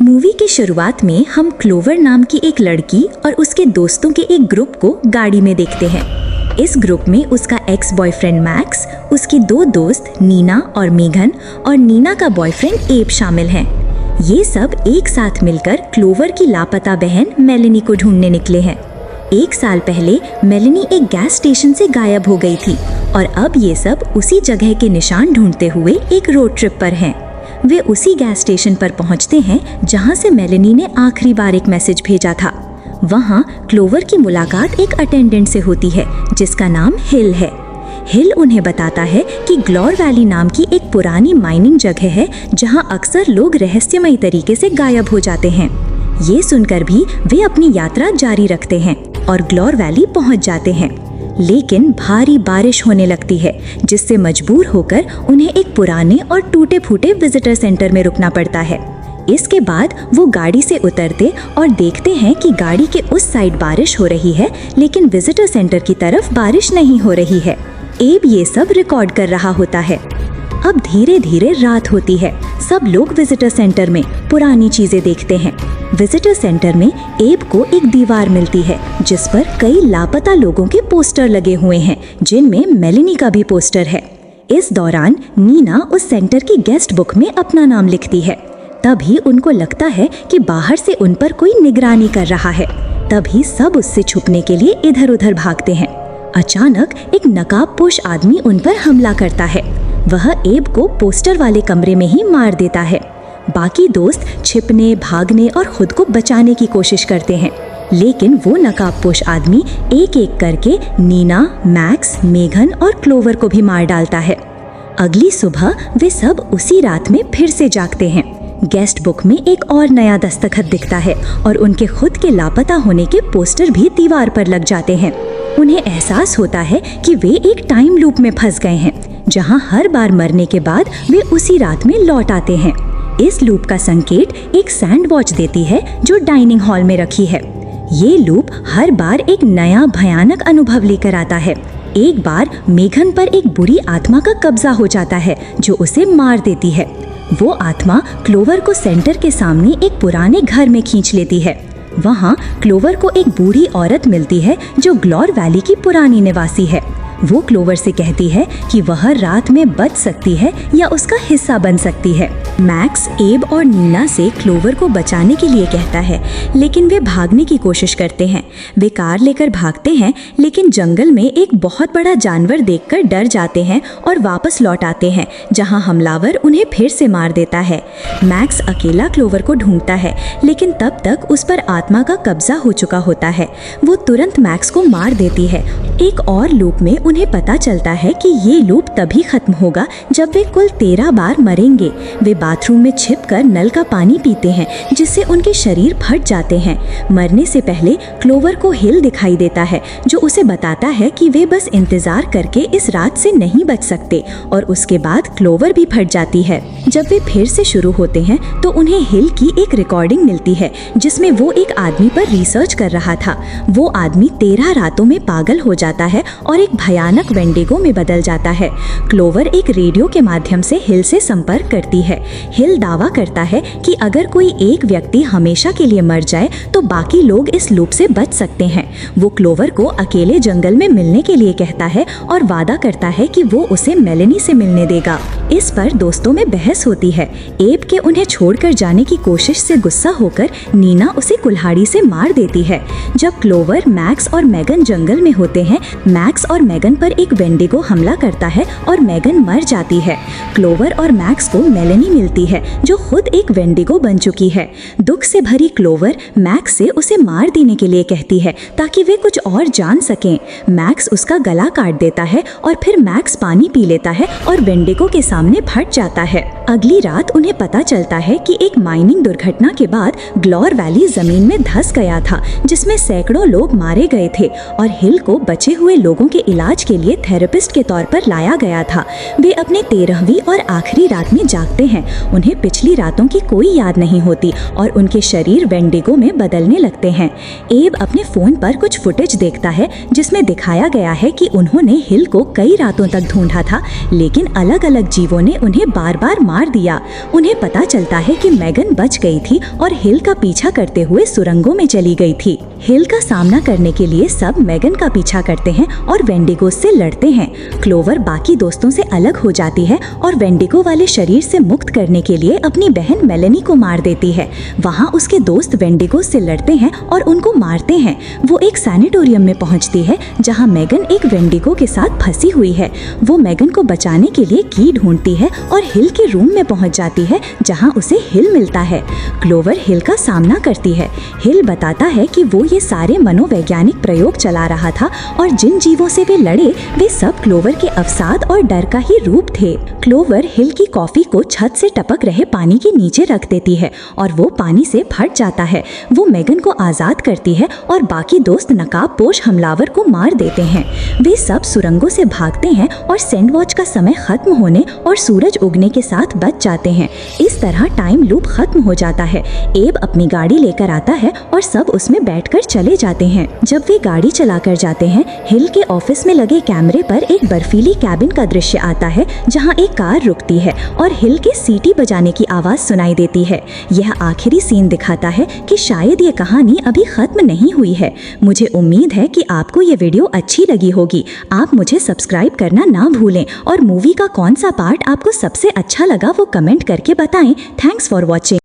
Movie की शुरुआत में हम क्लोवर नाम की एक लड़की और उसके दोस्तों के एक ग्रुप को गाड़ी में देखते हैं। इस ग्रुप में उसका एक्स बॉयफ्रेंड मैक्स, उसकी दो दोस्त नीना और मेघन और नीना का बॉयफ्रेंड एब शामिल हैं। ये सब एक साथ मिलकर क्लोवर की लापता बहन मेलेनी को ढूंढने निकले हैं। 1 साल पहले मेलेनी एक गैस स्टेशन से गायब हो गई थी और अब ये सब उसी जगह के निशान ढूंढते हुए एक रोड ट्रिप पर हैं। वे उसी गैस स्टेशन पर पहुंचते हैं जहां से मेलेनी ने आखिरी बार एक मैसेज भेजा था। वहां क्लोवर की मुलाकात एक अटेंडेंट से होती है जिसका नाम हिल है। हिल उन्हें बताता है कि ग्लोर वैली नाम की एक पुरानी माइनिंग जगह है जहां अक्सर लोग रहस्यमयी तरीके से गायब हो जाते हैं। ये सुनकर भी वे अपनी यात्रा जारी रखते हैं और ग्लोर वैली पहुंच जाते हैं, लेकिन भारी बारिश होने लगती है जिससे मजबूर होकर उन्हें एक पुराने और टूटे फूटे विजिटर सेंटर में रुकना पड़ता है। इसके बाद वो गाड़ी से उतरते और देखते हैं कि गाड़ी के उस साइड बारिश हो रही है, लेकिन विजिटर सेंटर की तरफ बारिश नहीं हो रही है। एब ये सब रिकॉर्ड कर रहा होता है। अब धीरे धीरे रात होती है। सब लोग विजिटर सेंटर में पुरानी चीजें देखते हैं। विजिटर सेंटर में एब को एक दीवार मिलती है जिस पर कई लापता लोगों के पोस्टर लगे हुए हैं, जिनमें मेलेनी का भी पोस्टर है। इस दौरान नीना उस सेंटर की गेस्ट बुक में अपना नाम लिखती है। तभी उनको लगता है कि बाहर से उन पर कोई निगरानी कर रहा है। तभी सब उससे छुपने के लिए इधर उधर भागते हैं। अचानक एक नकाबपोश आदमी उन पर हमला करता है। वह एब को पोस्टर वाले कमरे में ही मार देता है। बाकी दोस्त छिपने, भागने और खुद को बचाने की कोशिश करते हैं, लेकिन वो नकाबपोश आदमी एक एक करके नीना, मैक्स, मेघन और क्लोवर को भी मार डालता है। अगली सुबह वे सब उसी रात में फिर से जागते हैं। गेस्ट बुक में एक और नया दस्तखत दिखता है और उनके खुद के लापता होने के पोस्टर भी दीवार पर लग जाते हैं। उन्हें एहसास होता है कि वे एक टाइम लूप में फंस गए हैं, जहां हर बार मरने के बाद वे उसी रात में लौट आते हैं। इस लूप का संकेत एक सैंड वॉच देती है जो डाइनिंग हॉल में रखी है। ये लूप हर बार एक नया भयानक अनुभव लेकर आता है। एक बार मेघन पर एक बुरी आत्मा का कब्जा हो जाता है जो उसे मार देती है। वो आत्मा क्लोवर को सेंटर के सामने एक पुराने घर में खींच लेती है। वहाँ क्लोवर को एक बूढ़ी औरत मिलती है जो ग्लोर वैली की पुरानी निवासी है। वो क्लोवर से कहती है कि वह रात में बच सकती है या उसका हिस्सा बन सकती है। मैक्स एब और नीना से क्लोवर को बचाने के लिए कहता है, लेकिन वे भागने की कोशिश करते हैं। वे कार लेकर भागते हैं, लेकिन जंगल में एक बहुत बड़ा जानवर देखकर डर जाते हैं और वापस लौट आते हैं, जहां हमलावर उन्हें फिर से मार देता है। मैक्स अकेला क्लोवर को ढूंढता है, लेकिन तब तक उस पर आत्मा का कब्जा हो चुका होता है। वो तुरंत मैक्स को मार देती है। एक और लूप में उन्हें पता चलता है कि ये लूप तभी खत्म होगा जब वे कुल 13 बार मरेंगे। वे बाथरूम में छिपकर नल का पानी पीते हैं, जिससे उनके शरीर फट जाते हैं। मरने से पहले क्लोवर को हिल दिखाई देता है, जो उसे बताता है कि वे बस इंतजार करके इस रात से नहीं बच सकते, और उसके बाद क्लोवर भी फट जाती है। जब वे फिर से शुरू होते हैं तो उन्हें हिल की एक रिकॉर्डिंग मिलती है जिसमें वो एक आदमी पर रिसर्च कर रहा था। वो आदमी 13 रातों में पागल हो जाता है और एक भयानक वेंडिगो में बदल जाता है। क्लोवर एक रेडियो के माध्यम से हिल से संपर्क करती है। हिल दावा करता है कि अगर कोई एक व्यक्ति हमेशा के लिए मर जाए तो बाकी लोग इस लूप से बच सकते हैं। वो क्लोवर को अकेले जंगल में मिलने के लिए कहता है और वादा करता है कि वो उसे मेलेनी से मिलने देगा। इस पर दोस्तों में बहस होती है। एब के उन्हें छोड़कर जाने की कोशिश से गुस्सा होकर नीना उसे कुल्हाड़ी से मार देती है। जब क्लोवर, मैक्स और मेगन जंगल में होते हैं, मैक्स और मेगन पर एक वेंडिगो हमला करता है और मेगन मर जाती है। क्लोवर और मैक्स को मेलेनी मिलती है जो खुद एक वेंडिगो बन चुकी है। दुख से भरी क्लोवर मैक्स से उसे मार देने के लिए कहती है ताकि वे कुछ और जान सकें। मैक्स उसका गला काट देता है और फिर मैक्स पानी पी लेता है और वेंडिगो के सामने फट जाता है। अगली रात उन्हें पता चलता है कि एक माइनिंग दुर्घटना के बाद ग्लोर वैली जमीन में धंस गया था, जिसमें सैकड़ों लोग मारे गए थे और हिल को बचे हुए लोगों के इलाज इलाज के लिए थेरेपिस्ट के तौर पर लाया गया था। वे अपने 13वीं और आखिरी रात में जागते हैं। उन्हें पिछली रातों की कोई याद नहीं होती और उनके शरीर वेंडिगो में बदलने लगते हैं। एब अपने फोन पर कुछ फुटेज देखता है जिसमें दिखाया गया है कि उन्होंने हिल को कई रातों तक ढूंढा था, लेकिन अलग अलग जीवों ने उन्हें बार बार मार दिया। उन्हें पता चलता है कि मैगन बच गई थी और हिल का पीछा करते हुए सुरंगों में चली गई थी। हिल का सामना करने के लिए सब मैगन का पीछा करते हैं और वेंडिगो से लड़ते हैं। क्लोवर बाकी दोस्तों से अलग हो जाती है और वेंडिगो वाले शरीर से मुक्त करने के लिए अपनी बहन मेलेनी को मार देती है। वहाँ उसके दोस्त वेंडिगो से लड़ते हैं और उनको मारते हैं। वो एक सैनिटोरियम में पहुँचती है जहाँ मैगन एक वेंडिगो के साथ फंसी हुई है। वो मैगन को बचाने के लिए की ढूंढती है और हिल के रूम में पहुँच जाती है जहाँ उसे हिल मिलता है। क्लोवर हिल का सामना करती है। हिल बताता है कि वो ये सारे मनोवैज्ञानिक प्रयोग चला रहा था और जिन जीवों से वे लड़े वे सब क्लोवर के अवसाद और डर का ही रूप थे। क्लोवर हिल की कॉफी को छत से टपक रहे पानी के नीचे रख देती है और वो पानी से फट जाता है। वो मैगन को आजाद करती है और बाकी दोस्त नकाबपोश हमलावर को मार देते हैं। वे सब सुरंगों से भागते हैं और सैंडवॉच का समय खत्म होने और सूरज उगने के साथ बच जाते हैं। इस तरह टाइम लूप खत्म हो जाता है। एब अपनी गाड़ी लेकर आता है और सब उसमें बैठकर चले जाते हैं। जब वे गाड़ी चलाकर जाते हैं, हिल के ऑफिस में लगे कैमरे पर एक बर्फीली कैबिन का दृश्य आता है जहां एक कार रुकती है और हिल के सीटी बजाने की आवाज सुनाई देती है। यह आखिरी सीन दिखाता है कि शायद ये कहानी अभी खत्म नहीं हुई है। मुझे उम्मीद है कि आपको ये वीडियो अच्छी लगी होगी। आप मुझे सब्सक्राइब करना ना भूलें और मूवी का कौन सा पार्ट आपको सबसे अच्छा लगा वो कमेंट करके बताएं। Thanks for watching.